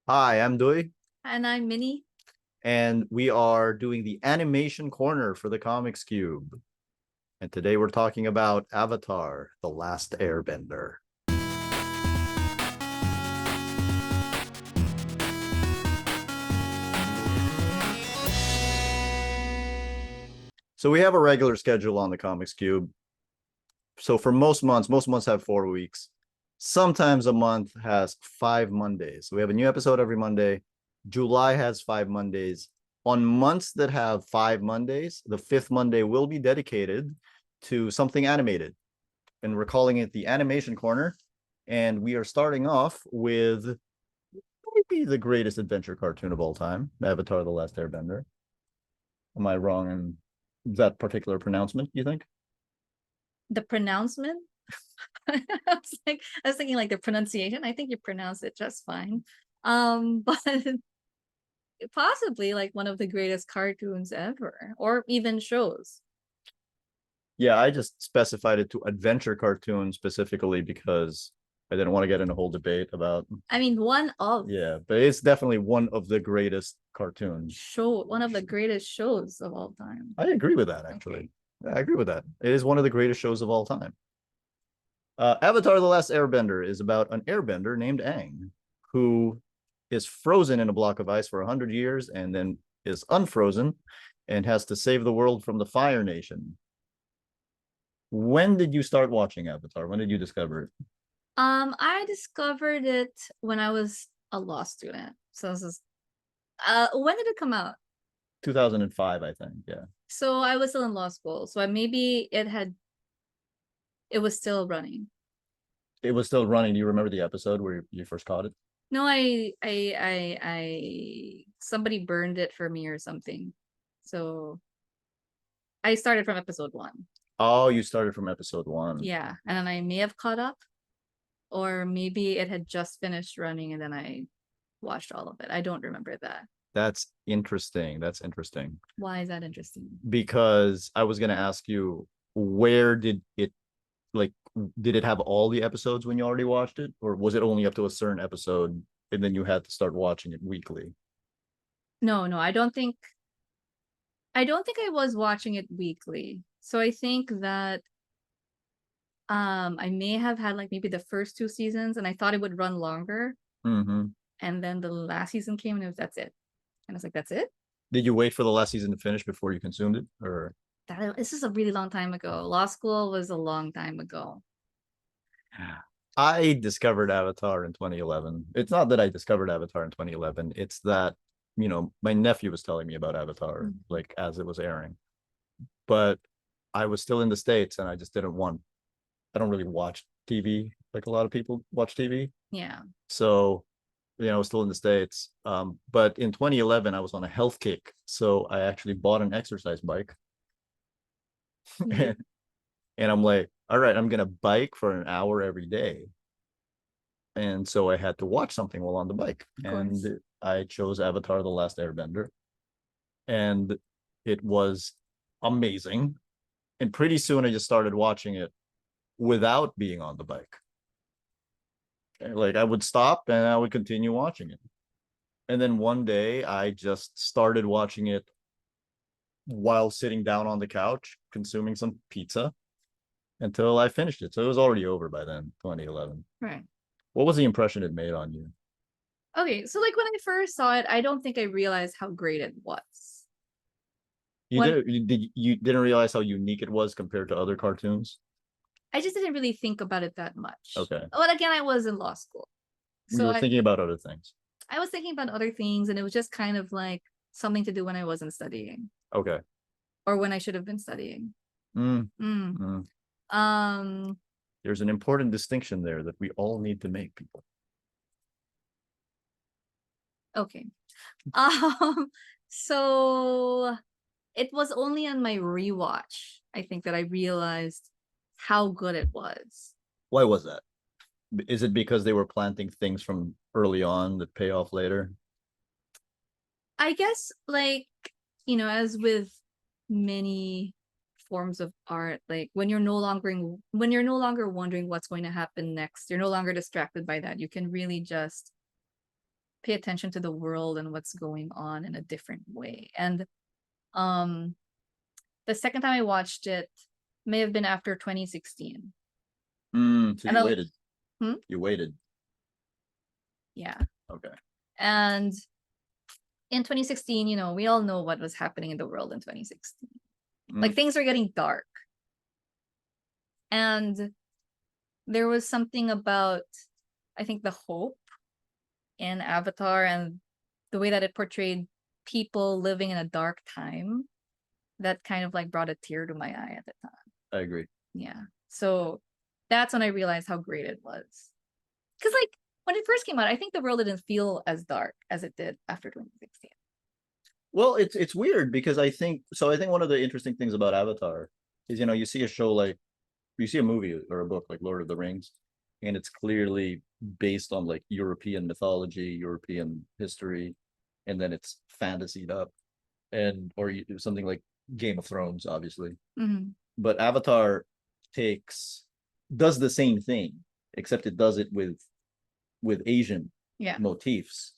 Hi, I'm Duy, And I'm Minnie. and we are doing the animation corner for the Comics Cube. And today we're talking about Avatar, the Last Airbender. So we have a regular schedule on the Comics Cube. So for most months have 4 weeks. Sometimes a month has 5 Mondays. So we have a new episode every Monday. July has 5 Mondays. On months that have 5 Mondays, the fifth Monday will be dedicated to something animated. And we're calling it the Animation Corner. And we are starting off with maybe the greatest adventure cartoon of all time, Avatar the Last Airbender. Am I wrong in that particular pronouncement, you think? The pronouncement. I was thinking like the pronunciation. I think you pronounced it just fine. But possibly like one of the greatest cartoons ever, or even shows. Yeah, I just specified it to adventure cartoon specifically because I didn't want to get in a whole debate about. I mean, one of Yeah, but it's definitely one of the greatest cartoons. one of the greatest shows of all time. I agree with that, actually. I agree with that. It is one of the greatest shows of all time. Avatar the Last Airbender is about an airbender named Aang who is frozen in a block of ice for 100 years and then is unfrozen and has to save the world from the Fire Nation. When did you start watching Avatar? When did you discover it? I discovered it when I was a law student. So this is when did it come out? 2005, I think. Yeah. So I was still in law school. So maybe it was still running. It was still running. Do you remember the episode where you first caught it? No, somebody burned it for me or something. So I started from episode one. Oh, you started from episode one. Yeah, and then I may have caught up, or maybe it had just finished running and then I watched all of it. I don't remember that. That's interesting. That's interesting. Why is that interesting? Because I was going to ask you, where did it, like, did it have all the episodes when you already watched it? Or was it only up to a certain episode and then you had to start watching it weekly? No, no, I don't think I was watching it weekly. So I think that I may have had like maybe the first two seasons and I thought it would run longer. Mm-hmm. And then the last season came and that's it. And I was like, that's it? Did you wait for the last season to finish before you consumed it? Or This is a really long time ago. Law school was a long time ago. I discovered Avatar in 2011. It's not that I discovered Avatar in 2011. It's that, my nephew was telling me about Avatar, Mm. like as it was airing. But I was still in the States and I just didn't want, I don't really watch TV like a lot of people watch TV. Yeah. So, I was still in the States. But in 2011, I was on a health kick. So I actually bought an exercise bike. Yeah. and, and I'm like, all right, I'm going to bike for an hour every day. And so I had to watch something while on the bike. Of course. And I chose Avatar The Last Airbender. And it was amazing. And pretty soon I just started watching it without being on the bike. Like I would stop and I would continue watching it. And then one day I just started watching it while sitting down on the couch, consuming some pizza until I finished it. So it was already over by then, 2011. Right. What was the impression it made on you? Okay, so like when I first saw it, I don't think I realized how great it was. You When did you didn't realize how unique it was compared to other cartoons? I just didn't really think about it that much. Okay. But again, I was in law school. You So were I, thinking about other things. I was thinking about other things and it was just kind of like something to do when I wasn't studying Okay. or when I should have been studying. Mm, Mm. mm. Um, There's an important distinction there that we all need to make, people. okay. Um, so it was only on my rewatch, I think, that I realized how good it was. Why was that? Is it because they were planting things from early on that pay off later? I guess like, as with many forms of art, like when you're no longer wondering what's going to happen next, you're no longer distracted by that. You can really just pay attention to the world and what's going on in a different way. And um the second time I watched it may have been after 2016. So And you then- waited. Hmm? You waited. Yeah. Okay. And in 2016, you know, we all know what was happening in the world in 2016. Like things were getting dark. And there was something about, I think, the hope in Avatar and the way that it portrayed people living in a dark time that kind of like brought a tear to my eye at the time. I agree. Yeah. So that's when I realized how great it was. Because like when it first came out, I think the world didn't feel as dark as it did after 2016. Well, it's weird because I think one of the interesting things about Avatar is, you know, you see a show like, you see a movie or a book like Lord of the Rings, and it's clearly based on like European mythology, European history, and then it's fantasied up, and or something like Game of Thrones, obviously. Mm-hmm. But Avatar does the same thing, except it does it with Asian Yeah. motifs.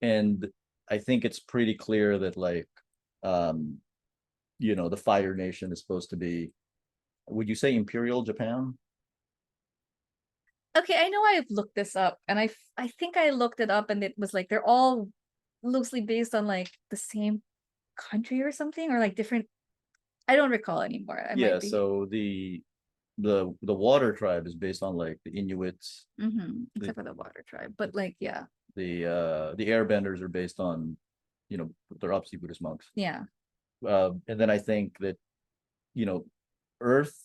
And I think it's pretty clear that like you know, the Fire Nation is supposed to be, would you say Imperial Japan? Okay, I know I've looked this up, and I think I looked it up, and it was like they're all loosely based on like the same country or something, or like different. I don't recall anymore. I Yeah, might be. so the water tribe is based on like the Inuits. Except for the water tribe, but like yeah, The airbenders are based on, you know, they're obviously Buddhist monks. yeah, And then I think that, you know, earth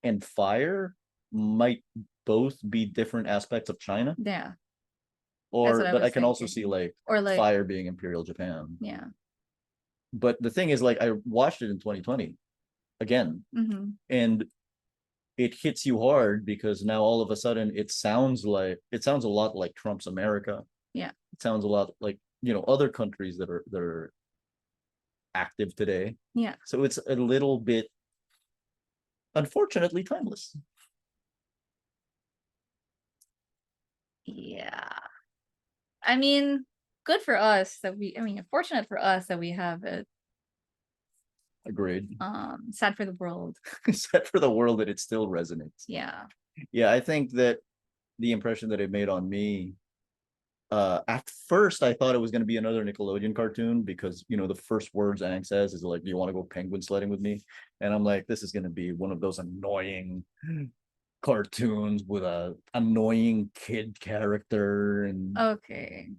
and fire might both be different aspects of China. yeah. Or what I but I was can also thinking. see like Or like fire being Imperial Japan. yeah. But the thing is, like, I watched it in 2020 again, Mm-hmm. and it hits you hard because now all of a sudden it sounds a lot like Trump's America. Yeah. It sounds a lot like, you know, other countries that are active today. Yeah. So it's a little bit, unfortunately, timeless. Yeah. I mean, good for us that I mean, fortunate for us that we have it. Agreed. Sad for the world. Except for the world that it still resonates. Yeah. Yeah, I think that the impression that it made on me, at first I thought it was going to be another Nickelodeon cartoon because, you know, the first words Aang says is like, do you want to go penguin sledding with me? And I'm like, this is going to be one of those annoying cartoons with a annoying kid character. And Okay.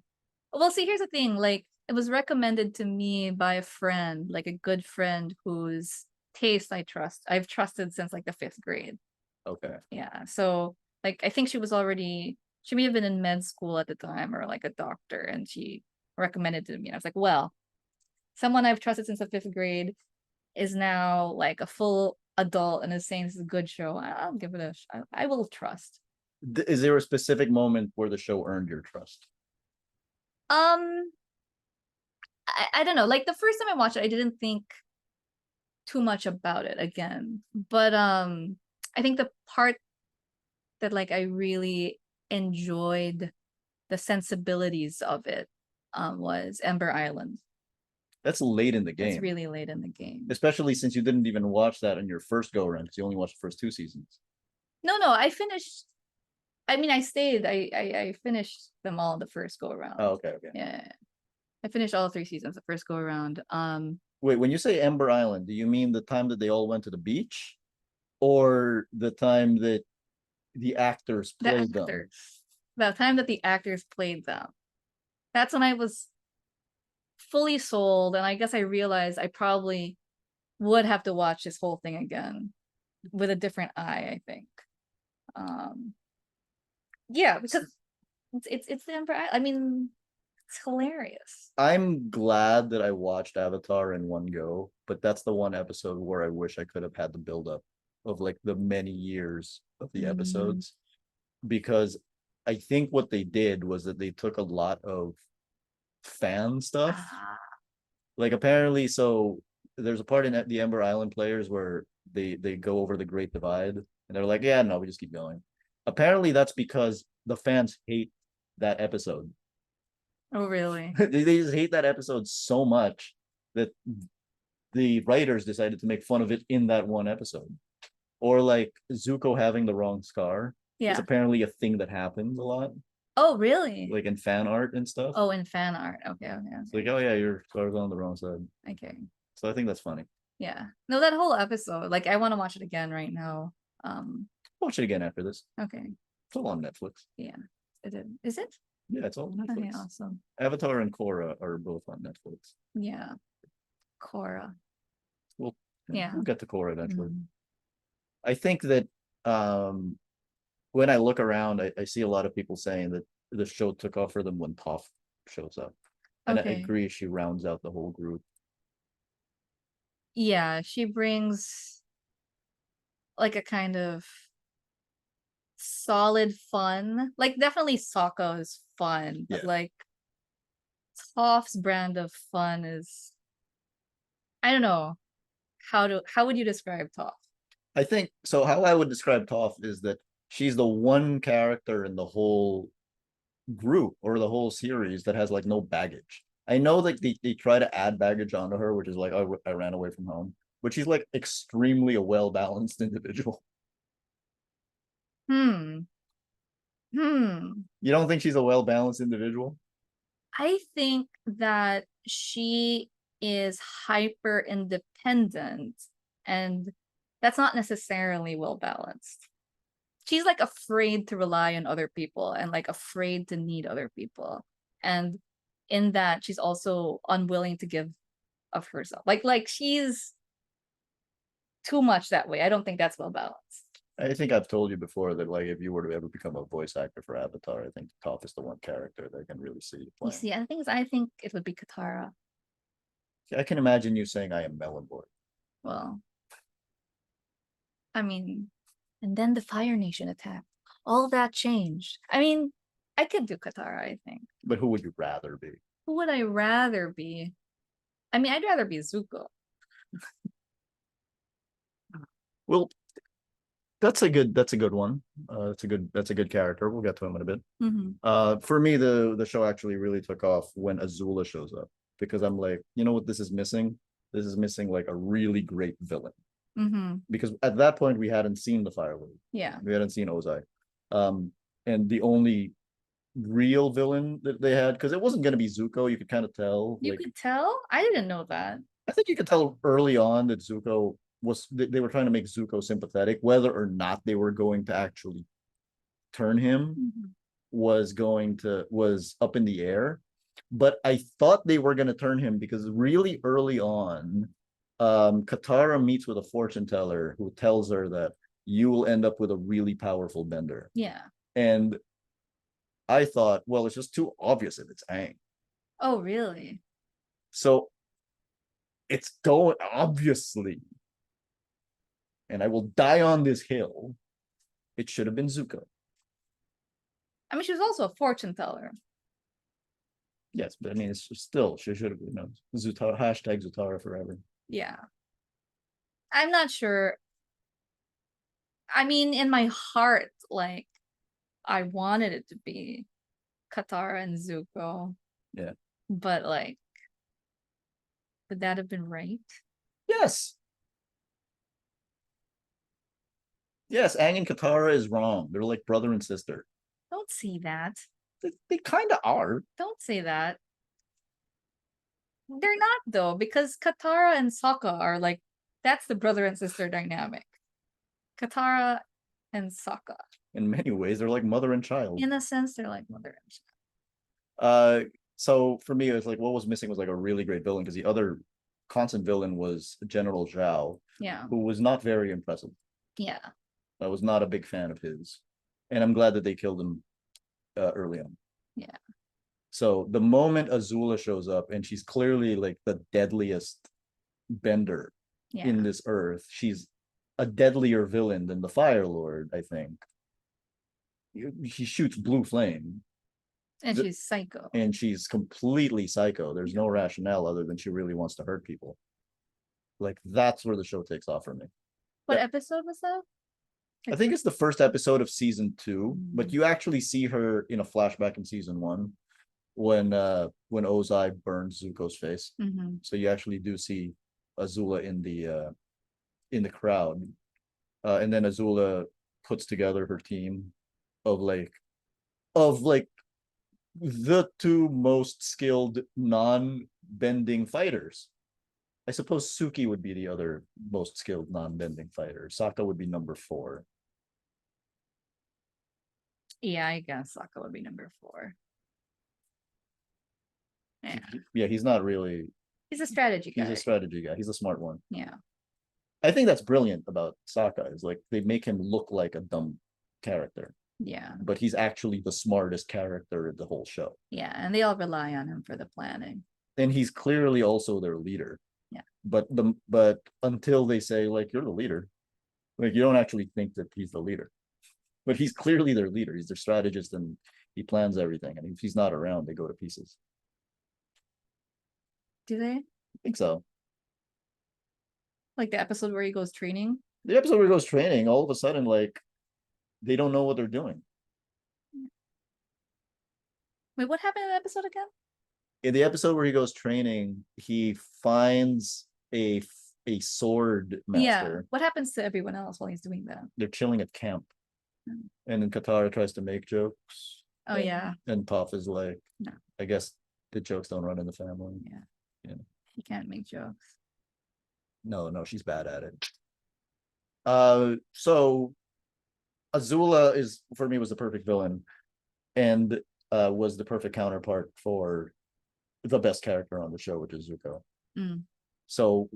Well, see, here's the thing. Like, it was recommended to me by a friend, like a good friend whose taste I trust. I've trusted since like the 5th grade. okay. Yeah. So, like, I think she may have been in med school at the time or like a doctor, and she recommended it to me. And I was like, well, someone I've trusted since the 5th grade is now like a full adult and is saying this is a good show. I'll give it I will trust. Is there a specific moment where the show earned your trust? Um, I don't know. Like the first time I watched it, I didn't think too much about it again. But I think the part that like I really enjoyed the sensibilities of it was Ember Island. That's late in the It's game, really late in the game. especially since you didn't even watch that on your first go around because you only watched the first 2 seasons. No, I finished. I mean, I stayed. I finished them all the first go around. Oh, okay. Yeah, I finished all 3 seasons the first go around. Wait, when you say Ember Island, do you mean the time that they all went to the beach, or the time that the actors The played them? actors. The time that the actors played them. That's when I was fully sold, and I guess I realized I probably would have to watch this whole thing again with a different eye, I think. Yeah, because it's the Emperor. I mean, it's hilarious. I'm glad that I watched Avatar in one go, but that's the one episode where I wish I could have had the buildup of like the many years of the episodes, because I think what they did was that they took a lot of fan stuff. Like apparently, so there's a part in the Ember Island players where they go over the Great Divide and they're like, yeah, no, we just keep going. Apparently that's because the fans hate that episode. Oh, really? They just hate that episode so much that the writers decided to make fun of it in that one episode. Or like Zuko having the wrong scar is Yeah. apparently a thing that happens a lot, Oh, really? like in fan art and stuff. Oh, in fan art. Okay, okay, It's like, oh yeah, your scar's on the wrong side. okay. So I think that's funny. Yeah. No, that whole episode, like I want to watch it again right now. Watch it again after this. Okay. It's all on Netflix. Yeah. It is. Is it? Yeah, it's all on Okay, Netflix. awesome. Avatar and Korra are both on Netflix. Yeah. Korra. We'll Yeah. we'll get to Korra eventually. Mhm. I think that when I look around, I see a lot of people saying that the show took off for them when Toph shows up. And I Okay. agree, she rounds out the whole group. Yeah, she brings like a kind of solid fun. Like definitely Sokka is fun, but Yeah. like Toph's brand of fun is I don't know. How would you describe Toph? I think so. How I would describe Toph is that she's the one character in the whole group or the whole series that has like no baggage. I know like they try to add baggage onto her, which is like, oh, I ran away from home, but she's like extremely a well-balanced individual. Hmm. Hmm. You don't think she's a well-balanced individual? I think that she is hyper independent and that's not necessarily well balanced. She's like afraid to rely on other people and like afraid to need other people. And in that she's also unwilling to give of herself. Like she's too much that way. I don't think that's well balanced. I think I've told you before that like if you were to ever become a voice actor for Avatar, I think Toph is the one character that I can really see you You playing. see, I think it would be Katara. I can imagine you saying I am Melon Boy. Well, I mean, and then the Fire Nation attacked. All that changed. I mean, I could do Katara, I think. But who would you rather be? Who would I rather be? I mean, I'd rather be Zuko. Well, that's a good one. That's a good character. We'll get to him in a bit. For me, the show actually really took off when Azula shows up because I'm like, you know what this is missing? This is missing like a really great villain. Because at that point we hadn't seen the Fire Lord. Yeah. We hadn't seen Ozai. And the only real villain that they had, because it wasn't going to be Zuko, you could kind of tell. You like, could tell? I didn't know that. I think you could tell early on that Zuko was they were trying to make Zuko sympathetic, whether or not they were going to actually turn him was up in the air. But I thought they were going to turn him because really early on, Katara meets with a fortune teller who tells her that you will end up with a really powerful bender. Yeah. And I thought, well, it's just too obvious if it's Aang. Oh, really? So it's going obviously, and I will die on this hill. It should have been Zuko. I mean, she was also a fortune teller. Yes, but I mean, it's still she should have been Zutara hashtag Zutara forever. Yeah. I'm not sure. I mean, in my heart, like I wanted it to be Katara and Zuko. Yeah. But like, would that have been right? Yes. Yes, Aang and Katara is wrong. They're like brother and sister. Don't say that. They kind of are. Don't say that. They're not though, because Katara and Sokka are like that's the brother and sister dynamic. Katara and Sokka. In many ways, they're like mother and child. In a sense, they're like mother and child. So for me, it's like what was missing was like a really great villain because the other constant villain was General Zhao. Yeah. Who was not very impressive. Yeah. I was not a big fan of his. And I'm glad that they killed him early on. Yeah. So the moment Azula shows up and she's clearly like the deadliest bender in this earth, she's a deadlier villain than the Fire Lord, I think. She shoots blue flame. And she's psycho. And she's completely psycho. There's no rationale other than she really wants to hurt people. Like that's where the show takes off for me. What episode was that? I think it's the first episode of season 2, but you actually see her in a flashback in season 1. when Ozai burns Zuko's face. Mhm. So you actually do see Azula in the crowd. And then Azula puts together her team of like the two most skilled non-bending fighters. I suppose Suki would be the other most skilled non-bending fighter. Sokka would be number 4. Yeah, I guess Sokka would be number 4. Yeah. Yeah, he's not really. He's a strategy guy. He's a strategy guy. He's a smart one. Yeah. I think that's brilliant about Sokka is like they make him look like a dumb character, Yeah. but he's actually the smartest character in the whole show. Yeah. And they all rely on him for the planning. And he's clearly also their leader. Yeah. But until they say like you're the leader, like you don't actually think that he's the leader. But he's clearly their leader. He's their strategist and he plans everything. And if he's not around, they go to pieces. Do they? I think so. Like the episode where he goes training? The episode where he goes training, all of a sudden, like they don't know what they're doing. Wait, what happened in the episode again? In the episode where he goes training, he finds a sword master. Yeah. What happens to everyone else while he's doing that? They're chilling at camp. And then Katara tries to make jokes. Oh, yeah. And Toph is like, no. I guess the jokes don't run in the family. Yeah. Yeah. He can't make jokes. No, she's bad at it. So Azula is for me was the perfect villain and was the perfect counterpart for the best character on the show, which is Zuko. Mm. So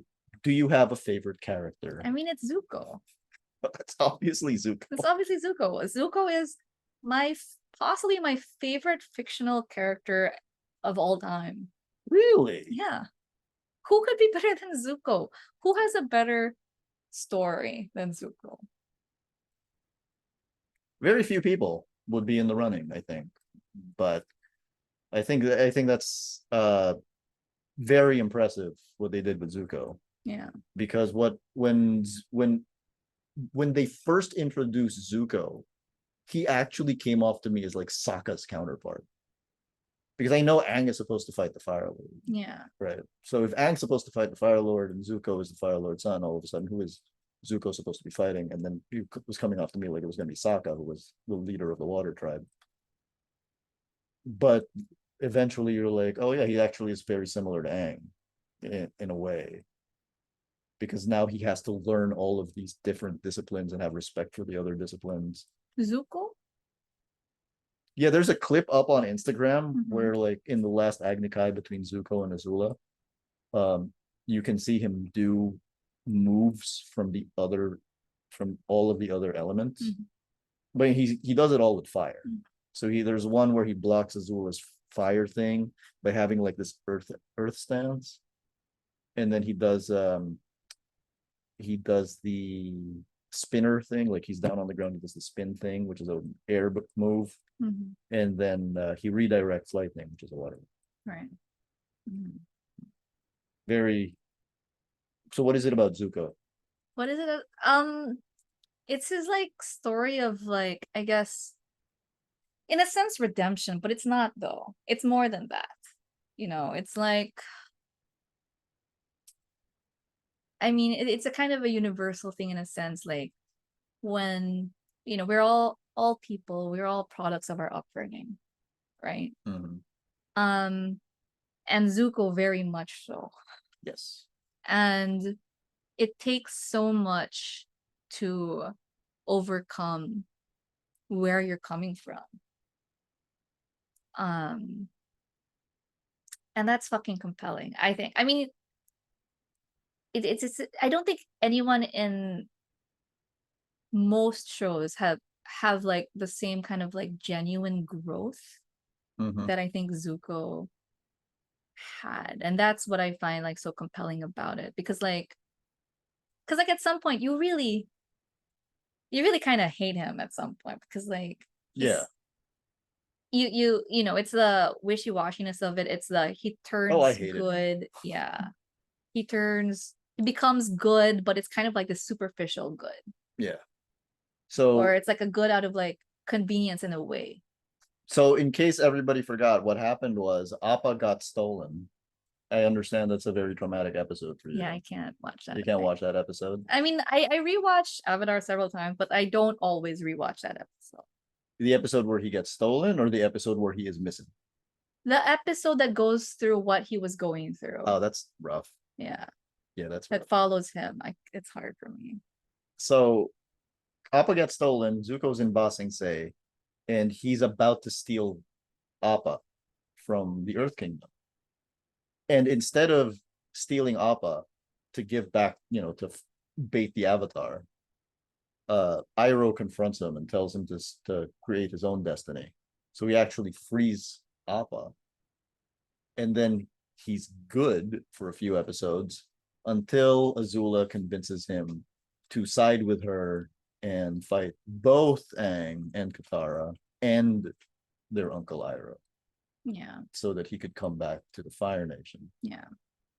do you have a favorite character? I mean, it's Zuko. It's obviously Zuko. It's obviously Zuko. Zuko is possibly my favorite fictional character of all time. Really? Yeah. Who could be better than Zuko? Who has a better story than Zuko? Very few people would be in the running, I think. But I think that's very impressive what they did with Zuko. Yeah. Because when they first introduced Zuko, he actually came off to me as like Sokka's counterpart. Because I know Aang is supposed to fight the Fire Lord. Yeah. Right. So if Aang's supposed to fight the Fire Lord and Zuko is the Fire Lord's son, all of a sudden, who is Zuko supposed to be fighting? And then he was coming off to me like it was going to be Sokka, who was the leader of the Water Tribe. But eventually you're like, oh yeah, he actually is very similar to Aang in a way. Because now he has to learn all of these different disciplines and have respect for the other disciplines. Zuko? Yeah, there's a clip up on Instagram where like in the last Agni Kai between Zuko and Azula, you can see him do moves from all of the other elements. But he does it all with fire. So there's one where he blocks Azula's fire thing by having like this earth stance. And then he does the spinner thing, like he's down on the ground, he does the spin thing, which is an air move. And then he redirects lightning, which is a water. Right. Very. So what is it about Zuko? What is it? It's his like story of like, I guess, in a sense, redemption, but it's not though. It's more than that. It's like, I mean, it's a kind of a universal thing in a sense, like when, we're all people, we're all products of our upbringing, right? And Zuko very much so. Yes. And it takes so much to overcome where you're coming from. And that's fucking compelling, I think. I mean, it's I don't think anyone in most shows have like the same kind of like genuine growth that I think Zuko had. And that's what I find like so compelling about it. Because at some point you really kind of hate him at some point, because like yeah, it's the wishy-washiness of it. It's the he turns good. Yeah. He becomes good, but it's kind of like the superficial good. Yeah. So or it's like a good out of like convenience in a way. So in case everybody forgot, what happened was Appa got stolen. I understand that's a very traumatic episode for you. Yeah, I can't watch that. You can't watch that episode. I mean, I rewatched Avatar several times, but I don't always rewatch that episode. The episode where he gets stolen, or the episode where he is missing? The episode that goes through what he was going through. Oh, that's rough. Yeah. Yeah, that's that rough. follows him. It's hard for me. So Appa gets stolen. Zuko's in Ba Sing Se, and he's about to steal Appa from the Earth Kingdom. And instead of stealing Appa to give back, to bait the Avatar, Iroh confronts him and tells him to create his own destiny. So he actually frees Appa. And then he's good for a few episodes until Azula convinces him to side with her and fight both Aang and Katara and their uncle Iroh. Yeah. So that he could come back to the Fire Nation. Yeah.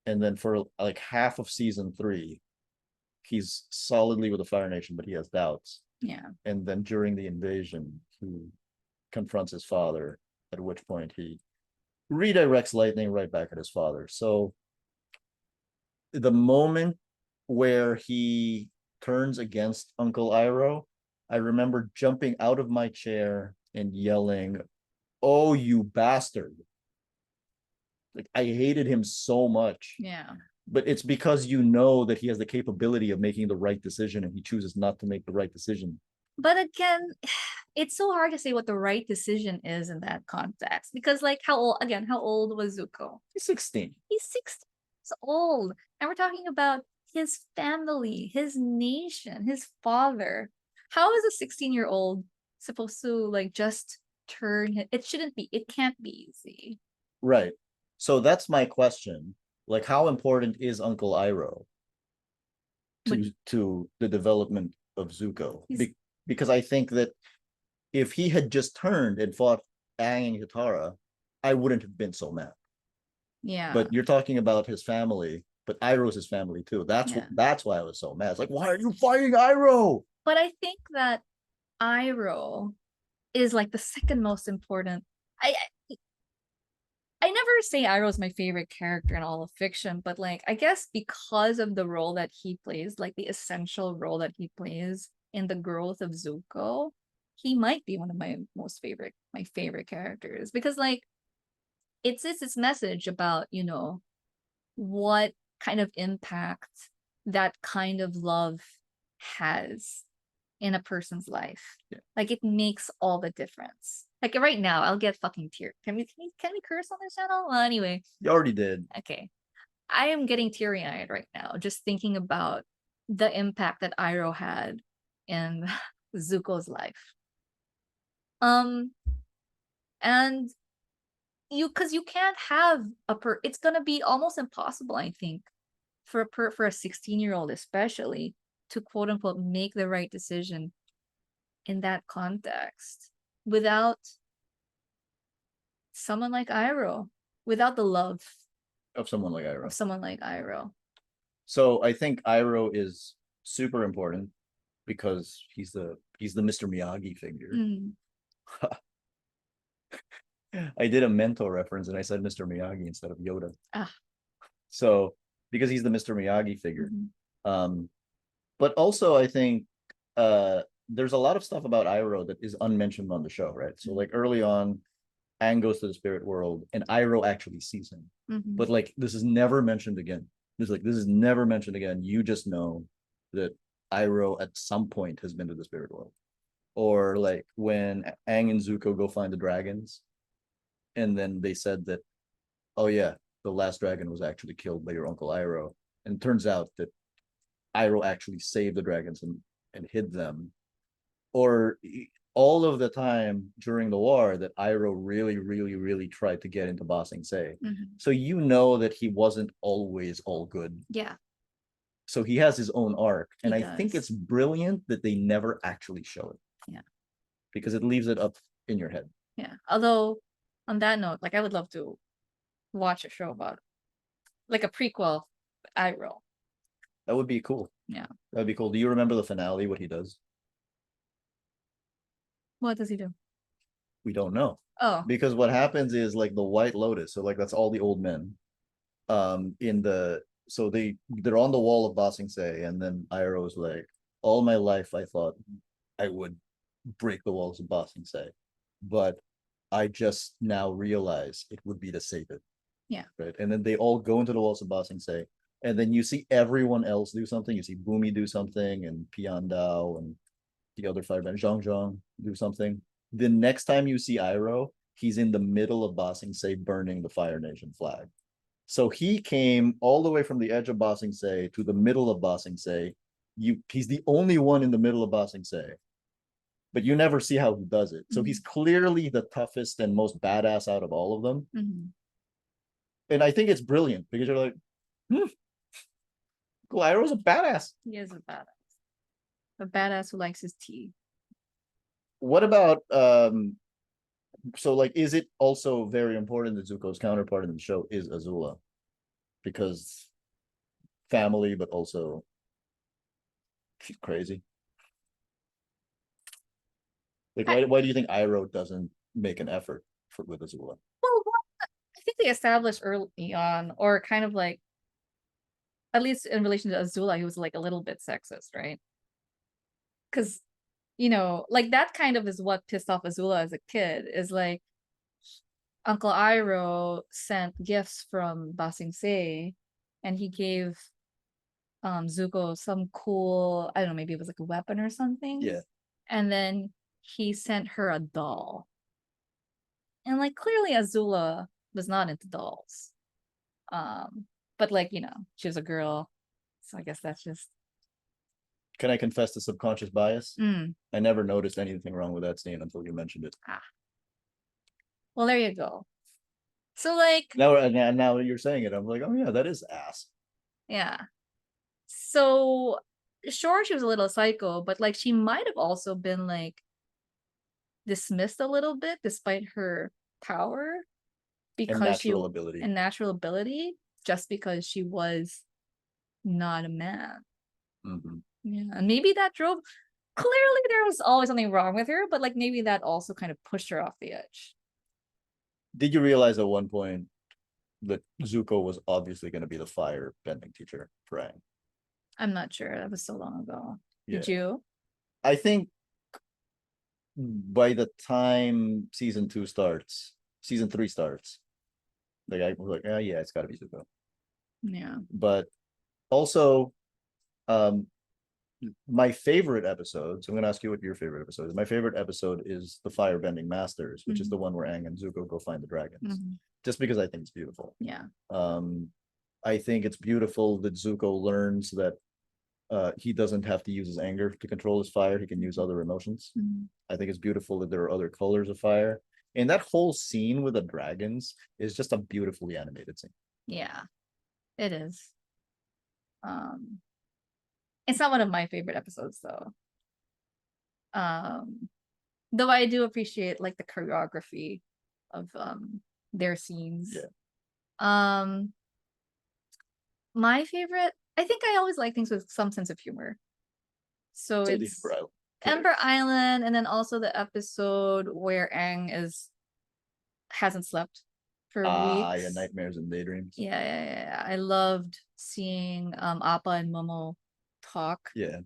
And then for like half of season 3, he's solidly with the Fire Nation, but he has doubts. Yeah. And then during the invasion, he confronts his father, at which point he redirects lightning right back at his father. So the moment where he turns against Uncle Iroh, I remember jumping out of my chair and yelling, "Oh, you bastard." Like, I hated him so much. Yeah. But it's because you know that he has the capability of making the right decision and he chooses not to make the right decision. But again, it's so hard to say what the right decision is in that context because, like, how old was Zuko? He's 16. He's 16 years old, and we're talking about his family, his nation, his father. How is a 16-year-old supposed to like just turn? It shouldn't be. It can't be easy. Right. So that's my question. Like, how important is Uncle Iroh to the development of Zuko? Because I think that if he had just turned and fought Aang and Katara, I wouldn't have been so mad. Yeah. But you're talking about his family, but Iroh's his family too. That's why I was so mad. It's like, why are you fighting Iroh? But I think that Iroh is like the second most important. I never say Iroh is my favorite character in all of fiction, but like I guess because of the role that he plays, like the essential role that he plays in the growth of Zuko, he might be one of my favorite characters because like it's this message about, what kind of impact that kind of love has in a person's life. Yeah. Like it makes all the difference. Like right now, I'll get fucking tear. Can we curse on this channel? Well, anyway. You already did. Okay. I am getting teary-eyed right now just thinking about the impact that Iroh had in Zuko's life. And because you can't have it's gonna be almost impossible, I think, for a 16-year-old especially to quote unquote make the right decision in that context without someone like Iroh, without the love Of someone like Iroh. So I think Iroh is super important because he's the Mr. Miyagi figure. I did a mental reference and I said Mr. Miyagi instead of Yoda. So because he's the Mr. Miyagi figure. But also I think there's a lot of stuff about Iroh that is unmentioned on the show, right? So like early on, Aang goes to the spirit world and Iroh actually sees him. But like this is never mentioned again. This is never mentioned again. You just know that Iroh at some point has been to the spirit world. Or like when Aang and Zuko go find the dragons, and then they said that, oh yeah, the last dragon was actually killed by your uncle Iroh. And it turns out that Iroh actually saved the dragons and hid them. Or all of the time during the war that Iroh really, really, really tried to get into Ba Sing Se. So you know that he wasn't always all good. Yeah. So he has his own arc. And He I think it's brilliant that they never actually show it. Yeah. Because it leaves it up in your head. Yeah. Although on that note, like I would love to watch a show about like a prequel Iroh. That would be cool. Yeah. That would be cool. Do you remember the finale, what he does? What does he do? We don't know. Oh. Because what happens is like the White Lotus, so like that's all the old men. In the so they're on the wall of Ba Sing Se, and then Iroh's like, all my life I thought I would break the walls of Ba Sing Se, but I just now realize it would be to save it. Yeah. Right. And then they all go into the walls of Ba Sing Se, and then you see everyone else do something. You see Bumi do something, and Pian Dao and the other firemen, Zhang Zhang, do something. The next time you see Iroh, he's in the middle of Ba Sing Se burning the Fire Nation flag. So he came all the way from the edge of Ba Sing Se to the middle of Ba Sing Se. He's the only one in the middle of Ba Sing Se, but you never see how he does it. So he's clearly the toughest and most badass out of all of them. Mm-hmm. And I think it's brilliant because you're like, Iroh's a badass. He is a badass. A badass who likes his tea. What about so like is it also very important that Zuko's counterpart in the show is Azula? Because family, but also she's crazy. Like why do you think Iroh doesn't make an effort with Azula? Well, I think they established early on, or kind of like, at least in relation to Azula, he was like a little bit sexist, right? Because, like that kind of is what pissed off Azula as a kid, is like Uncle Iroh sent gifts from Ba Sing Se, and he gave Zuko some cool, I don't know, maybe it was like a weapon or something. Yeah. And then he sent her a doll. And like clearly Azula was not into dolls. But like, she was a girl. So I guess that's just Can I confess to subconscious bias? mm. I never noticed anything wrong with that scene until you mentioned it. Well, there you go. So like now you're saying it, I'm like, oh yeah, that is ass. yeah. So sure, she was a little psycho, but like she might have also been like dismissed a little bit despite her power because and natural ability, just because she was not a man. Mm-hmm. Yeah, and maybe that drove. Clearly, there was always something wrong with her, but like maybe that also kind of pushed her off the edge. Did you realize at one point that Zuko was obviously going to be the fire bending teacher for Aang? I'm not sure. That was so long ago. Yeah. Did you? I think by the time season 3 starts, like I was like, oh yeah, it's got to be Zuko. Yeah. But also, my favorite episode. So I'm going to ask you what your favorite episode is. My favorite episode is the Firebending Masters, which is the one where Aang and Zuko go find the dragons. Just because I think it's beautiful. Yeah. I think it's beautiful that Zuko learns that he doesn't have to use his anger to control his fire. He can use other emotions. I think it's beautiful that there are other colors of fire. And that whole scene with the dragons is just a beautifully animated scene. Yeah, it is. It's not one of my favorite episodes though. Though I do appreciate like the choreography of their scenes. Yeah. My favorite, I think I always like things with some sense of humor. So it's Ember Island, and then also the episode where Aang hasn't slept for weeks. Yeah, Nightmares and Daydreams. Yeah. I loved seeing Appa and Momo talk. Yeah.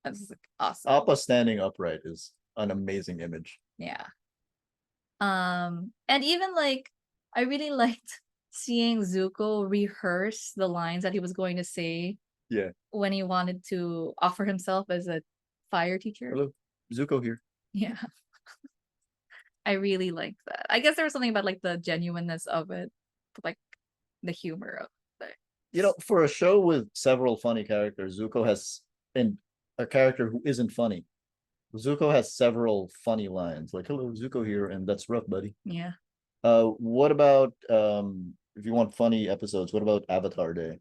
That's like awesome. Appa standing upright is an amazing image. Yeah. And even like I really liked seeing Zuko rehearse the lines that he was going to say. Yeah. When he wanted to offer himself as a fire teacher. Hello, Zuko here. Yeah. I really liked that. I guess there was something about like the genuineness of it, but like the humor of it. For a show with several funny characters, Zuko has, and a character who isn't funny, Zuko has several funny lines like "Hello, Zuko here," and "That's rough, buddy." Yeah. What about if you want funny episodes? What about Avatar Day?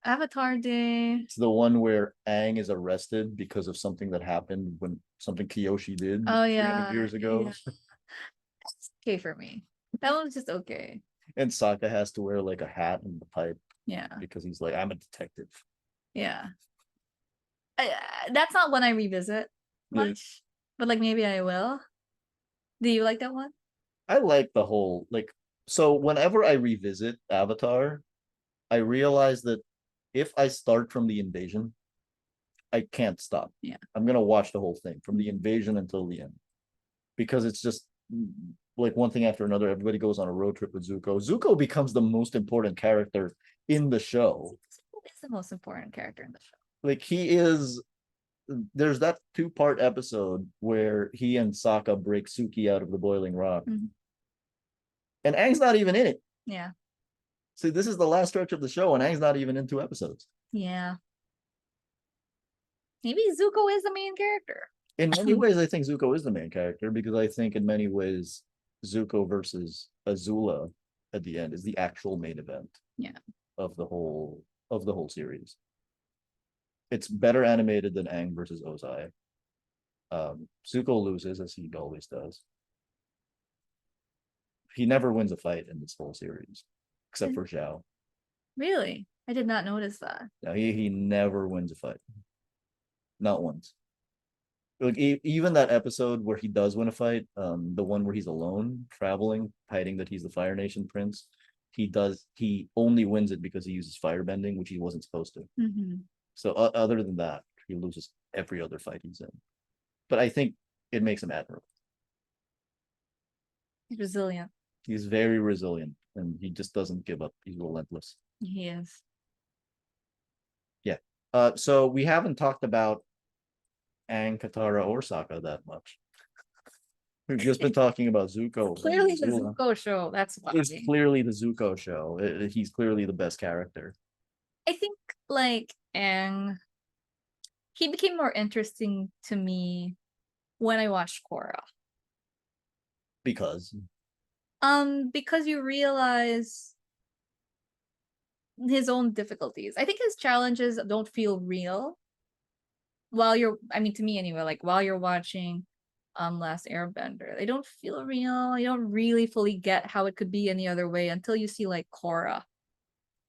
Avatar Day. It's the one where Aang is arrested because of something that happened when something Kyoshi did. Oh yeah, 300 years ago. Yeah. That's okay for me. That one's just okay. And Sokka has to wear like a hat and the pipe. Yeah. Because he's like, I'm a detective. Yeah. That's not one I revisit much, but like maybe I will. Do you like that one? I like the whole like so whenever I revisit Avatar, I realize that if I start from the invasion, I can't stop. Yeah. I'm gonna watch the whole thing from the invasion until the end. Because it's just like one thing after another. Everybody goes on a road trip with Zuko. Zuko becomes the most important character in the show. Who is the most important character in the show? Like he is there's that two-part episode where he and Sokka break Suki out of the boiling rock. Mhm. And Aang's not even in it. Yeah. See, this is the last stretch of the show, and Aang's not even in 2 episodes. Yeah. Maybe Zuko is the main character. In many ways, I think Zuko is the main character because I think in many ways, Zuko versus Azula at the end is the actual main event. Yeah. Of the whole series. It's better animated than Aang versus Ozai. Zuko loses as he always does. He never wins a fight in this whole series, except for Zhao. Really? I did not notice that. No, he never wins a fight. Not once. Like even that episode where he does win a fight, the one where he's alone, traveling, hiding that he's the Fire Nation prince, he only wins it because he uses firebending, which he wasn't supposed to. Mm-hmm. So other than that, he loses every other fight he's in. But I think it makes him admirable. He's resilient. He's very resilient, and he just doesn't give up. He's relentless. He is. Yeah. So we haven't talked about Aang, Katara, or Sokka that much. We've just been talking about Zuko. Clearly the Zuko show. That's why. It's clearly the Zuko show. He's clearly the best character. I think like Aang, he became more interesting to me when I watched Korra. Because Because you realize his own difficulties. I think his challenges don't feel real while you're, I mean, to me anyway, like while you're watching Last Airbender, they don't feel real. You don't really fully get how it could be any other way until you see like Korra.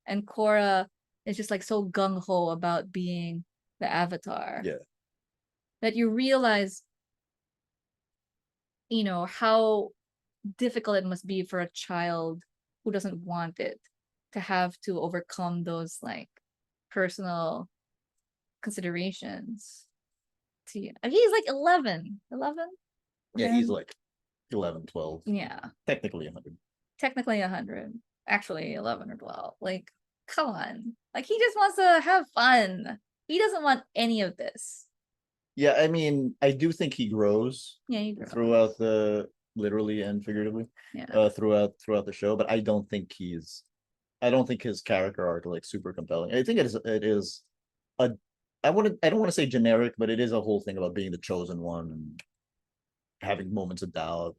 And Korra is just like so gung-ho about being the Avatar. Yeah. That you realize, you know, how difficult it must be for a child who doesn't want it to have to overcome those like personal considerations. He's like 11. Yeah, he's like 11, 12. Yeah. Technically 100. Technically 100. Actually 11 or 12. Like, come on. Like, he just wants to have fun. He doesn't want any of this. Yeah, I mean, I do think he grows. Yeah, he grows. Throughout the literally and figuratively. Yeah. Throughout the show, but I don't think his character arc like super compelling. I think it is a I don't want to say generic, but it is a whole thing about being the chosen one and having moments of doubt.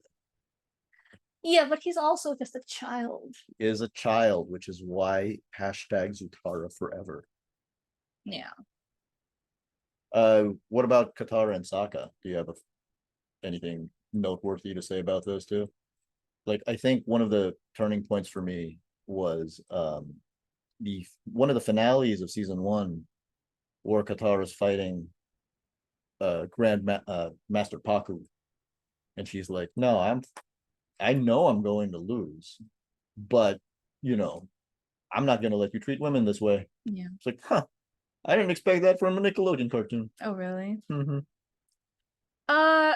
Yeah, but he's also just a child. He is a child, which is why hashtag Zutara forever. Yeah. What about Katara and Sokka? Do you have anything noteworthy to say about those two? Like, I think one of the turning points for me was one of the finales of season 1 where Katara's fighting Master Paku, and she's like, no, I know I'm going to lose, but you know, I'm not gonna let you treat women this way. Yeah. It's like, huh, I didn't expect that from a Nickelodeon cartoon. Oh, really? Mm-hmm. I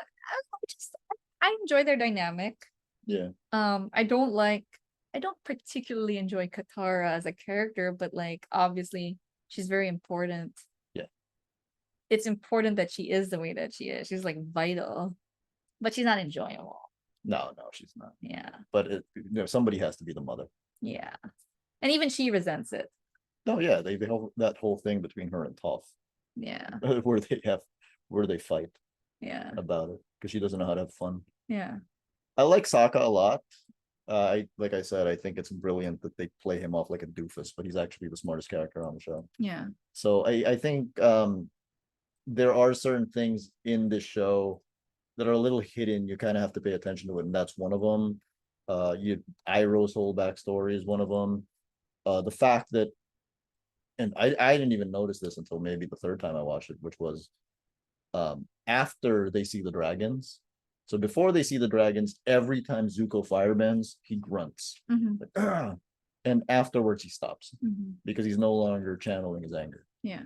enjoy their dynamic. Yeah. I don't particularly enjoy Katara as a character, but like obviously she's very important. Yeah. It's important that she is the way that she is. She's like vital, but she's not enjoyable. No, she's not. Yeah. But somebody has to be the mother. Yeah. And even she resents it. Oh yeah, they have that whole thing between her and Toph. Yeah. where they fight. Yeah. About it because she doesn't know how to have fun. Yeah. I like Sokka a lot. Like I said, I think it's brilliant that they play him off like a doofus, but he's actually the smartest character on the show. Yeah. So I think there are certain things in this show that are a little hidden. You kind of have to pay attention to it, and that's one of them. Iroh's whole backstory is one of them. The fact that, and I didn't even notice this until maybe the third time I watched it, which was after they see the dragons, So before they see the dragons, every time Zuko firebends, he grunts. Mhm. Like, "Ah!" And afterwards he stops Mhm. because he's no longer channeling his anger. Yeah.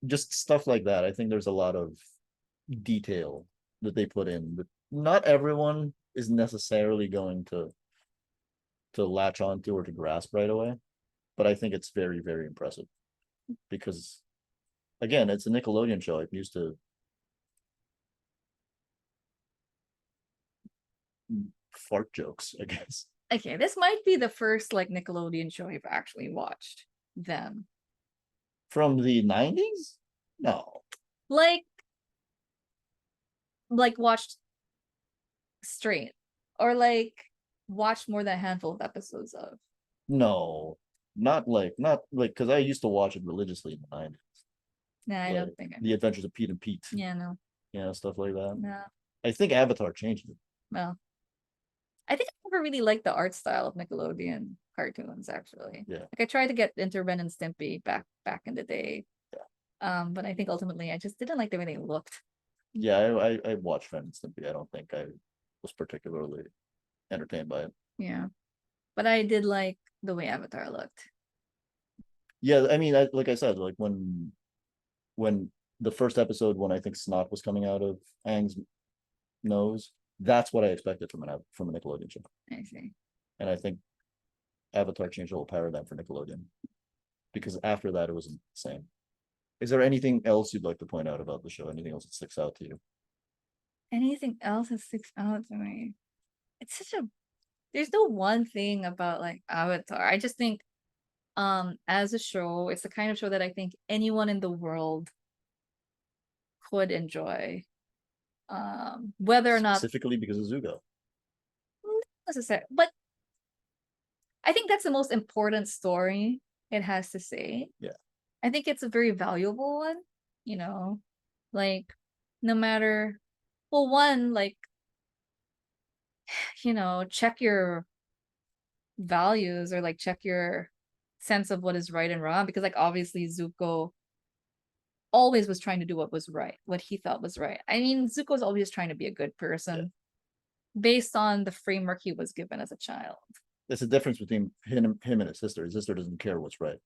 Just stuff like that. I think there's a lot of detail that they put in, but not everyone is necessarily going to latch onto or to grasp right away. But I think it's very, very impressive because, again, it's a Nickelodeon show. I'm used to fart jokes, I guess. Okay, this might be the first like Nickelodeon show I've actually watched then. From the 90s? No. Like watched straight or like watched more than a handful of episodes of. No. Not like because I used to watch it religiously in the 90s. Nah, I Like don't think The Adventures of Pete and Pete. yeah, no. Stuff like that. No. I think Avatar changed it. Well, I think I never really liked the art style of Nickelodeon cartoons actually. Yeah. Like I tried to get into Ren and Stimpy back in the day. But I think ultimately I just didn't like the way they looked. Yeah, I watched Ren and Stimpy. I don't think I was particularly entertained by it. Yeah. But I did like the way Avatar looked. Yeah, I mean, like I said, like when the first episode, when I think snot was coming out of Aang's nose, that's what I expected from a Nickelodeon show. I see. And I think Avatar changed the whole paradigm for Nickelodeon because after that it wasn't the same. Is there anything else you'd like to point out about the show? Anything else that sticks out to you? Anything else that sticks out to me? It's such a there's no one thing about like Avatar. I just think as a show, it's the kind of show that I think anyone in the world could enjoy. Whether or not Specifically because of Zuko. necessary, but I think that's the most important story it has to say. Yeah. I think it's a very valuable one, like no matter well, one, like, check your values or like check your sense of what is right and wrong because like obviously Zuko always was trying to do what was right, what he thought was right. I mean, Zuko's always trying to be a good person based on the framework he was given as a child. There's a difference between him and his sister. His sister doesn't care what's right.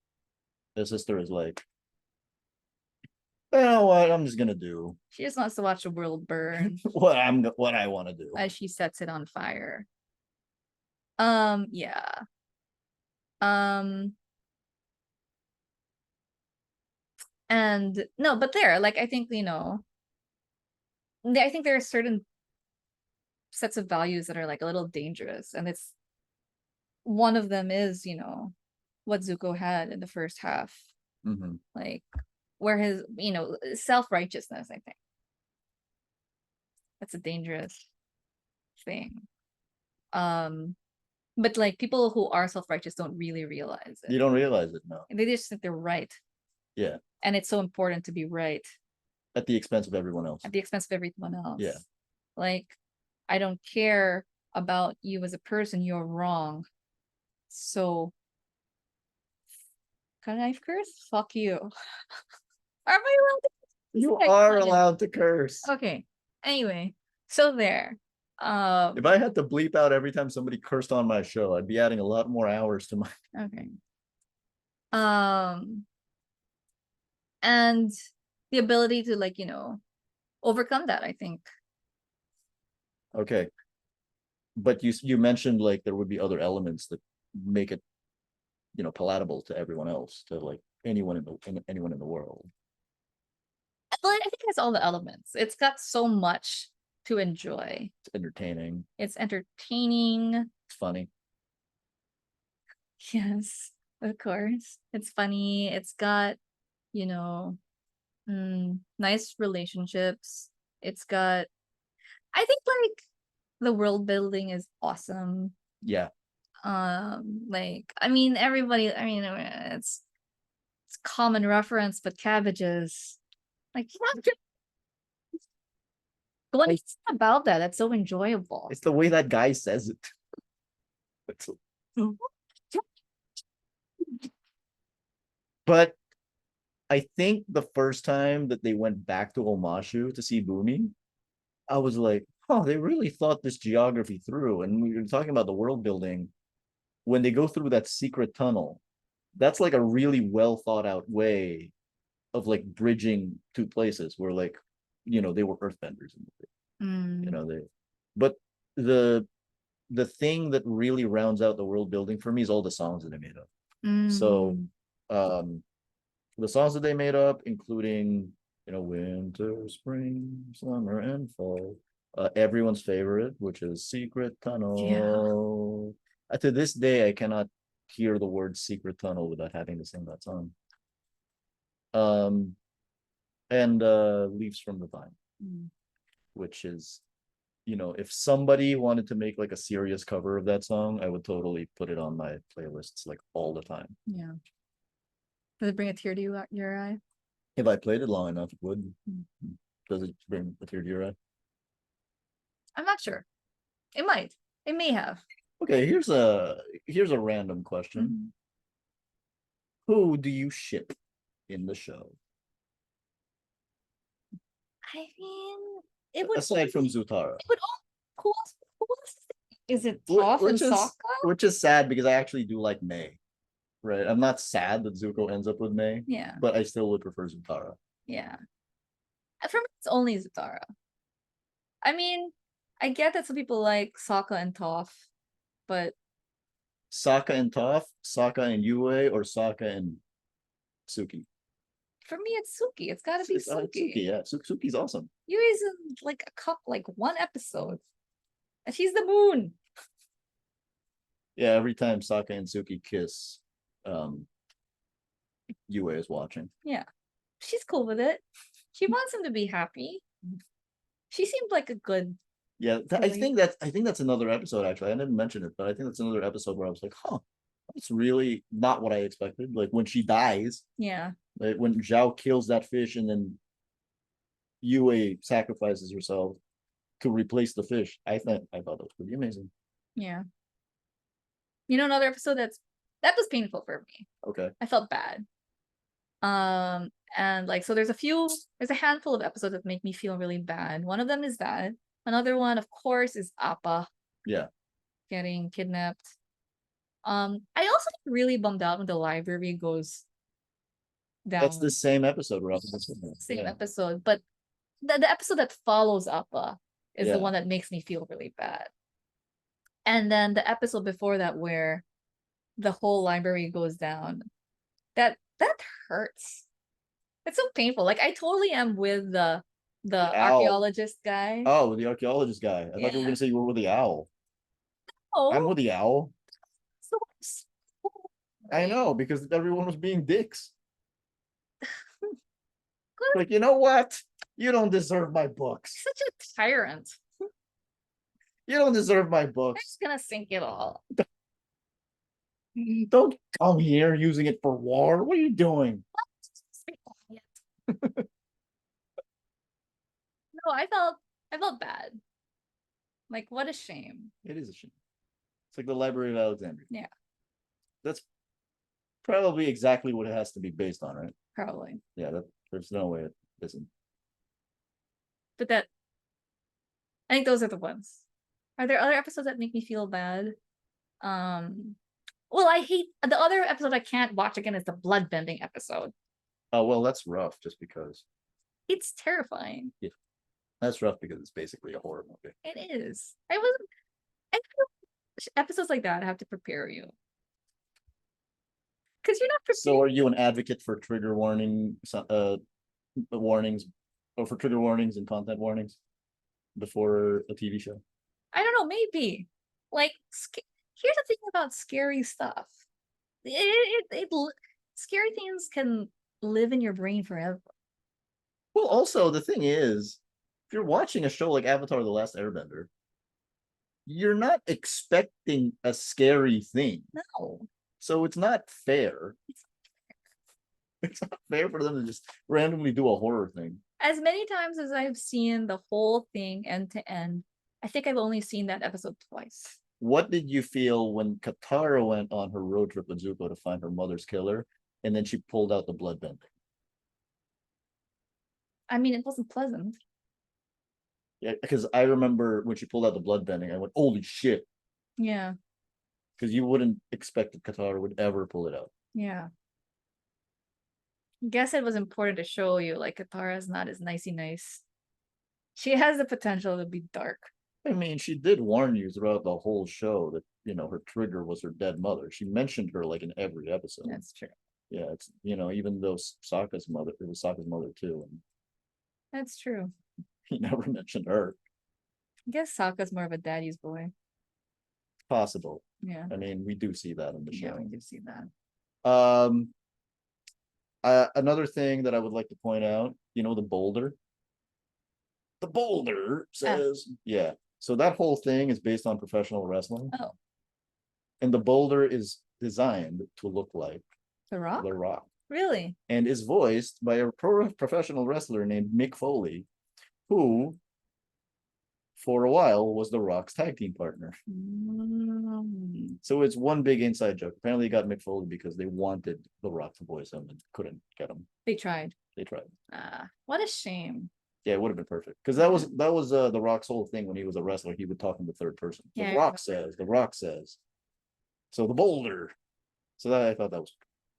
His sister is like, you know what, I'm just gonna do She just wants to watch the world burn what I want to do. as she sets it on fire. Yeah. And no, but there, like I think, I think there are certain sets of values that are like a little dangerous. And it's one of them is, what Zuko had in the first half. Mhm. Like where his, self-righteousness, I think. That's a dangerous thing. But like people who are self-righteous don't really realize You it. don't realize it, no. They just think they're right. Yeah. And it's so important to be right At the expense of everyone else. at the expense of everyone else. Yeah. Like, I don't care about you as a person, you're wrong. So, can I curse? Fuck you. Are we allowed to? You Like, are fine. allowed to curse. Okay. Anyway, so there. If I had to bleep out every time somebody cursed on my show, I'd be adding a lot more hours to my. Okay. And the ability to like, overcome that, I think. Okay. But you mentioned like there would be other elements that make it, palatable to everyone else, to like anyone in the world. But I think it has all the elements. It's got so much to enjoy. It's entertaining. It's entertaining. It's funny. Yes, of course. It's funny. It's got, nice relationships. It's got, I think like the world building is awesome. Yeah. Like, I mean, everybody, I mean, it's common reference, but cabbages, like, what is about that? That's so enjoyable. It's the way that guy says it. It's- But I think the first time that they went back to Omashu to see Boomy, I was like, oh, they really thought this geography through. And we were talking about the world building. When they go through that secret tunnel, that's like a really well thought out way of like bridging two places where like, they were earthbenders in the Mm, they but the the thing that really rounds out the world building for me is all the songs that they made up. So mm, um the songs that they made up, including winter, spring, summer, and fall. Everyone's favorite, which is Secret yeah. Tunnel. To this day, I cannot hear the word Secret Tunnel without having to sing that song. Um, and Leaves from the Vine, Mm, which is, if somebody wanted to make like a serious cover of that song, I would totally put it on my playlists like all the time. yeah. Does it bring a tear to your eye? If I played it long enough, it would. Mm. Does it bring a tear to your eye? I'm not sure. It might. It may have. Okay, here's a random question. Mhm. Who do you ship in the show? I mean, it would Aside from Zutara. it would all who else is it Toph and Which is Sokka? which is sad because I actually do like May. Right. I'm not sad that Zuko ends up with May, Yeah, but I still would prefer Zutara. yeah. For me, it's only Zutara. I mean, I get that some people like Sokka and Toph, but Sokka and Toph, Sokka and Yue, or Sokka and Suki. for me, it's Suki. It's got to be Suki, Suki. yeah. Suki's awesome. Yui's in like like one episode, and she's the moon. Yeah, every time Sokka and Suki kiss, Yue is watching. Yeah, she's cool with it. She wants him to be happy. She seemed like a good. Yeah, I think that's another episode actually. I didn't mention it, but I think that's another episode where I was like, huh, that's really not what I expected. Like when she dies, Yeah, like when Zhao kills that fish and then Yue sacrifices herself to replace the fish. I thought that was pretty amazing. yeah. You know, another episode that was painful for me. Okay. I felt bad. And like so there's a handful of episodes that make me feel really bad. One of them is that. Another one, of course, is Appa Yeah. getting kidnapped. I also get really bummed out when the library goes down. That's the same episode, Rob. Same episode, but the episode that follows Appa is the Yeah. one that makes me feel really bad. And then the episode before that where the whole library goes down, that hurts. It's so painful. Like I totally am with the owl. archaeologist guy. Oh, the archaeologist guy. I thought you were Yeah. gonna say you were with the owl. I'm Oh, with the owl. so I know, because everyone was being dicks. good. Like, you know what? You don't deserve my books. Such a tyrant. You don't deserve my I'm books. just gonna sink it all. Don't come here using it for war. What are you doing? Just be quiet. No, I felt bad. Like what a shame. It is a shame. It's like the Library of Alexandria. Yeah. That's probably exactly what it has to be based on, right? Probably. Yeah, there's no way it isn't. But that I think those are the ones. Are there other episodes that make me feel bad? Well, I hate the other episode I can't watch again is the bloodbending episode. Oh, well, that's rough just because. It's terrifying. Yeah. That's rough because it's basically a horror movie. It is. I feel episodes like that have to prepare you. Because you're not prepared. So are you an advocate for trigger warnings or for trigger warnings and content warnings before a TV show? I don't know, maybe. Like here's the thing about scary stuff. Scary things can live in your brain forever. Well, also the thing is, if you're watching a show like Avatar the Last Airbender, you're not expecting a scary thing. No. So it's not fair. It's not fair for them to just randomly do a horror thing. As many times as I've seen the whole thing end to end, I think I've only seen that episode twice. What did you feel when Katara went on her road trip with Zuko to find her mother's killer, and then she pulled out the bloodbending? I mean, it wasn't pleasant. Yeah, because I remember when she pulled out the blood bending, I went, "Holy shit!" Yeah. Because you wouldn't expect that Katara would ever pull it out. Yeah. Guess it was important to show you like Katara's not as nicey nice. She has the potential to be dark. I mean, she did warn you throughout the whole show that her trigger was her dead mother. She mentioned her like in every episode. That's true. Yeah, it's even though Sokka's mother, it was Sokka's mother too, and That's true. he never mentioned her. I guess Sokka's more of a daddy's boy. Possible. Yeah. I mean, we do see that in the Yeah, show. we do see that. Um, another thing that I would like to point out, the boulder. The boulder says, yeah. So that whole thing is based on professional wrestling, Oh, and the boulder is designed to look like The Rock? The Rock, Really? and is voiced by a professional wrestler named Mick Foley, who, for a while, was The Rock's tag team partner. Mm. So it's one big inside joke. Apparently, he got Mick Foley because they wanted The Rock to voice him and couldn't get him. They tried. They tried. What a shame. Yeah, it would have been perfect because that was The Rock's whole thing when he was a wrestler. He would talk in the third person. Yeah, The Rock says. The Rock says. So the boulder. So that I thought that was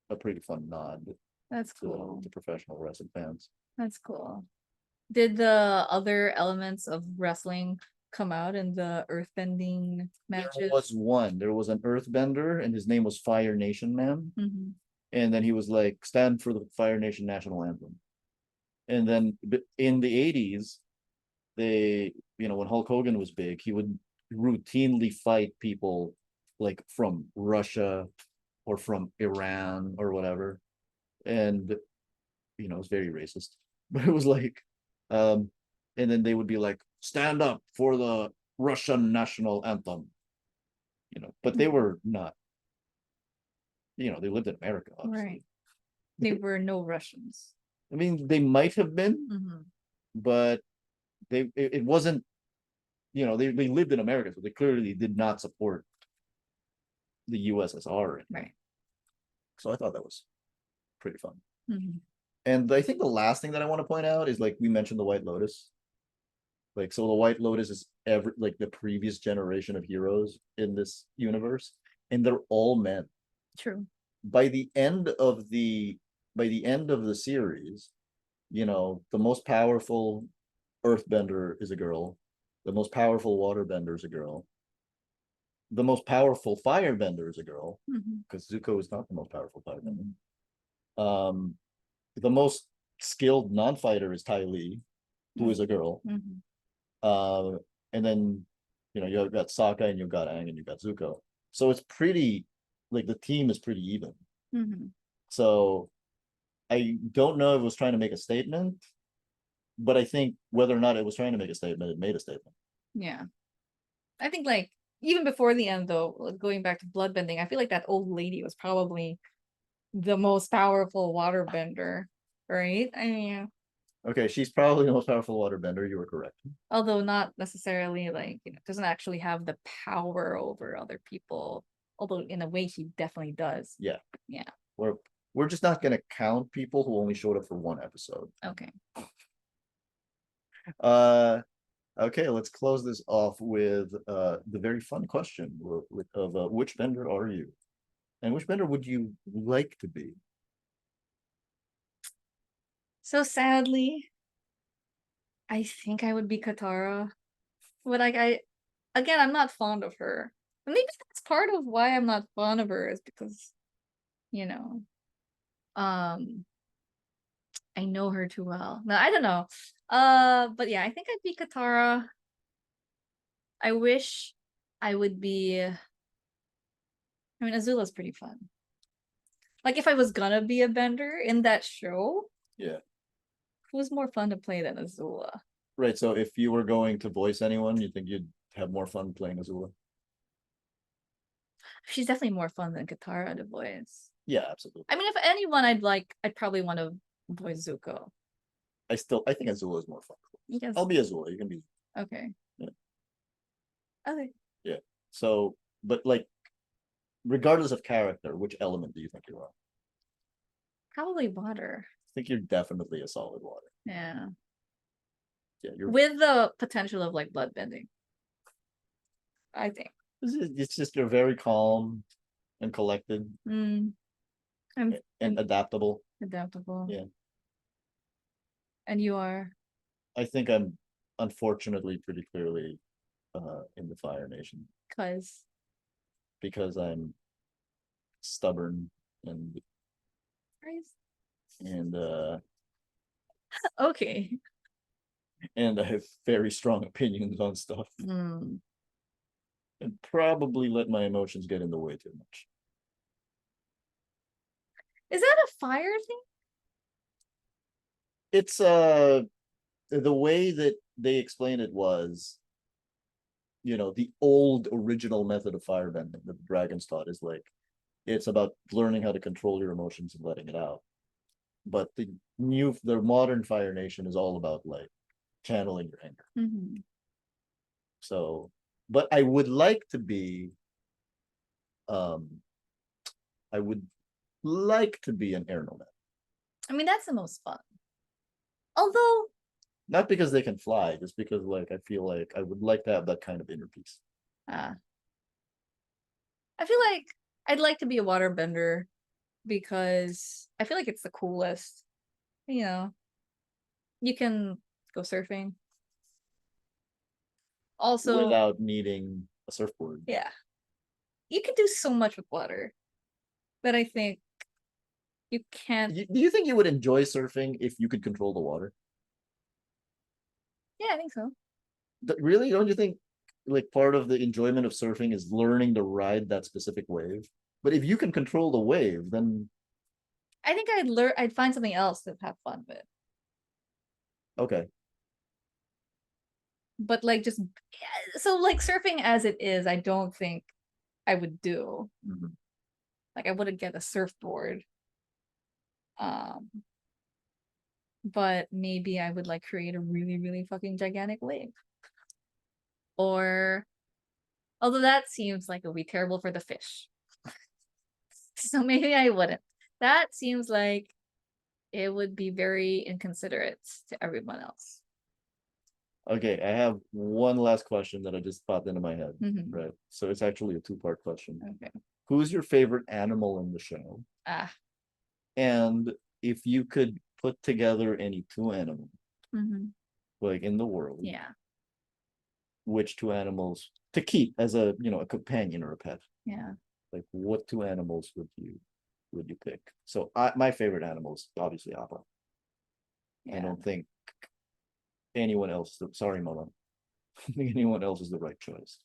a pretty fun nod That's to, cool. to professional wrestling fans. That's cool. Did the other elements of wrestling come out in the earthbending There matches? was one. There was an earthbender, and his name was Fire Nation Man. Mhm. And then he was like, stand for the Fire Nation national anthem. And then in the 80s, they, when Hulk Hogan was big, he would routinely fight people like from Russia or from Iran or whatever. And, it's very racist. But it was like, and then they would be like, stand up for the Russian national anthem. But they were not, they lived in America, obviously. Right. They were no Russians. I mean, they might have been, Mhm. but it wasn't, they lived in America, so they clearly did not support the USSR. Right. So I thought that was pretty fun. Mhm. And I think the last thing that I want to point out is like we mentioned the White Lotus. Like, so the White Lotus is like the previous generation of heroes in this universe, and they're all men. True. By the end of the series, the most powerful earthbender is a girl, the most powerful waterbender is a girl, the most powerful firebender is a girl, Mhm. because Zuko is not the most powerful firebender. The most skilled non-fighter is Ty Lee, who is a girl. Mhm. And then you've got Sokka and you've got Aang and you've got Zuko. So it's pretty, like, the team is pretty even. Mhm. So I don't know if it was trying to make a statement, but I think whether or not it was trying to make a statement, it made a statement. Yeah. I think like even before the end though, like, going back to bloodbending, I feel like that old lady was probably the most powerful waterbender, right? I mean, Okay, she's probably the most powerful waterbender. You were correct. although not necessarily like, doesn't actually have the power over other people. Although in a way she definitely does. Yeah. Yeah. We're just not gonna count people who only showed up for one episode. Okay. Okay, let's close this off with the very fun question of which bender are you? And which bender would you like to be? So sadly, I think I would be Katara. But like again, I'm not fond of her. And maybe that's part of why I'm not fond of her is because, you know, um I know her too well. No, I don't know. But yeah, I think I'd be Katara. I wish I would be. I mean, Azula's pretty fun. Like if I was gonna be a bender in that show, Yeah. who's more fun to play than Azula? Right. So if you were going to voice anyone, you think you'd have more fun playing Azula? She's definitely more fun than Katara to voice. Yeah, absolutely. I mean, if anyone I'd probably want to voice Zuko. I think Azula is more fun. Yes. I'll be Azula. You can be. Okay. Yeah. Okay. Yeah. So, but like, regardless of character, which element do you think you are? Probably water. I think you're definitely a solid water. Yeah. Yeah, you're. with the potential of like bloodbending. I think. It's just you're very calm and collected Mm, I'm and adaptable. adaptable. Yeah. And you are. I think I'm unfortunately pretty clearly in the Fire Nation Cause because I'm stubborn and and uh okay. and I have very strong opinions on stuff Mm. and probably let my emotions get in the way too much. Is that a fire thing? It's the way that they explained it was, the old original method of firebending that the dragons taught is like it's about learning how to control your emotions and letting it out. But the modern Fire Nation is all about like channeling your anger. Mm-hmm. So, but I would like to be, um, I would like to be an air nomad. I mean, that's the most fun. Although, Not because they can fly, just because like I feel like I would like to have that kind of inner peace. I feel like I'd like to be a waterbender because I feel like it's the coolest. You know, you can go surfing. Also, Without needing a surfboard. yeah, you can do so much with water that I think you can't. Do you think you would enjoy surfing if you could control the water? Yeah, I think so. Really? Don't you think like part of the enjoyment of surfing is learning to ride that specific wave? But if you can control the wave, then I think I'd learn. I'd find something else to have fun with. okay. But like just so like surfing as it is, I don't think I would do. Mm-hmm. Like I wouldn't get a surfboard. Um, but maybe I would like create a really, really fucking gigantic wave. Or although that seems like it would be terrible for the fish. So maybe I wouldn't. That seems like it would be very inconsiderate to everyone else. Okay, I have one last question that I just popped into my head. Mhm. Right. So it's actually a two-part question. Okay. Who's your favorite animal in the show? Ah. And if you could put together any two animals, Mhm. like in the world, Yeah. which two animals to keep as a companion or a pet? Yeah. Like what two animals would you pick? So my favorite animal is obviously Appa. I Yeah. don't think anyone else. Sorry, Mama. I don't think anyone else is the right choice.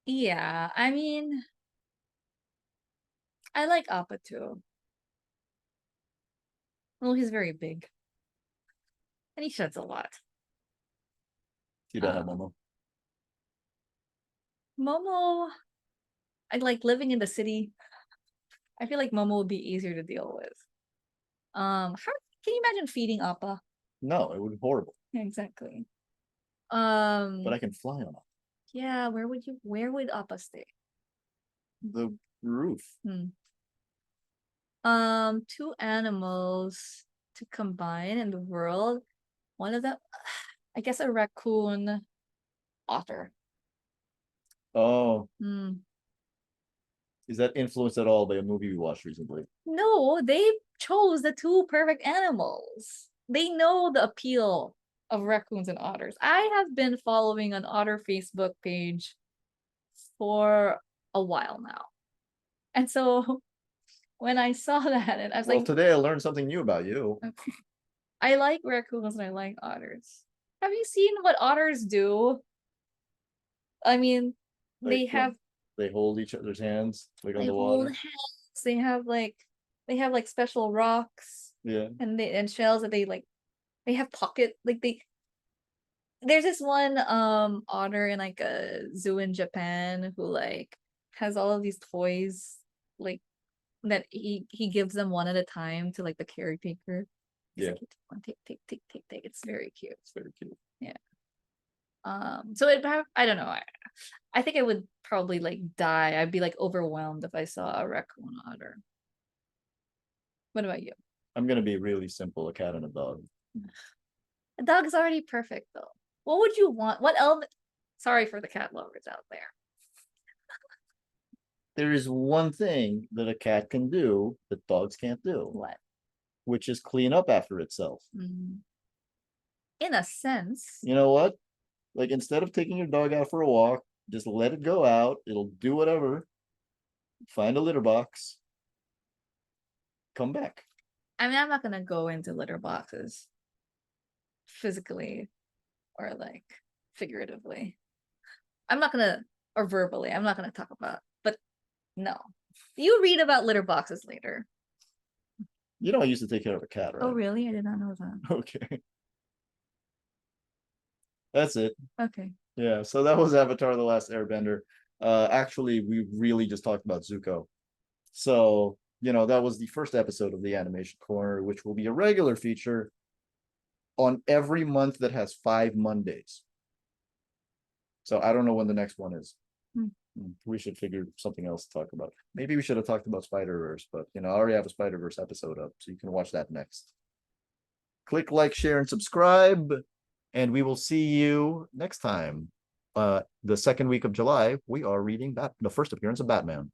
Yeah. I mean, I like Appa too. Well, he's very big. And he sheds a lot. You don't have Um, Momo. Momo, I like living in the city. I feel like Momo would be easier to deal with. How can you imagine feeding Appa? No, it would be horrible. Yeah, exactly. But I can fly on it. Yeah, where would Appa stay? The roof. Two animals to combine in the world. One of them, I guess a raccoon otter. Oh, Hmm. is that influenced at all by a movie we watched recently? No, they chose the two perfect animals. They know the appeal of raccoons and otters. I have been following an otter Facebook page for a while now. And so when I saw that, and I was Well, like, today I learned something new about you. I like raccoons and I like otters. Have you seen what otters do? I mean, Like they when have they hold each other's hands, like on they the hold water. hands. They have like special rocks Yeah. and shells that they have pocket like there's this one otter in like a zoo in Japan who like has all of these toys like that he gives them one at a time to like the caretaker. He's Yeah. like, take one, take. It's very cute. It's very cute. Yeah. So I don't know. I think I would probably like die. I'd be like overwhelmed if I saw a raccoon otter. What about you? I'm gonna be really simple, a cat and a dog. A dog is already perfect though. What would you want? What element? Sorry for the cat lovers out there. There is one thing that a cat can do that dogs can't do, What? which is clean up after itself. In a sense. You know what? Like, instead of taking your dog out for a walk, just let it go out. It'll do whatever. Find a litter box. Come back. I mean, I'm not gonna go into litter boxes physically or like figuratively. I'm not gonna, or verbally, I'm not gonna talk about, but no. You read about litter boxes later. You know, I used to take care of a cat, right? Oh, really? I did not know that. Okay. That's it. Okay. Yeah, so that was Avatar the Last Airbender. Actually, we really just talked about Zuko. So, you know, that was the first episode of the Animation Corner, which will be a regular feature on every month that has 5 Mondays. So I don't know when the next one is. We should figure something else to talk about. Maybe we should have talked about Spider-Verse, but you know, I already have a Spider-Verse episode up, so you can watch that next. Click like, share, and subscribe, and we will see you next time. The second week of July, we are reading the first appearance of Batman.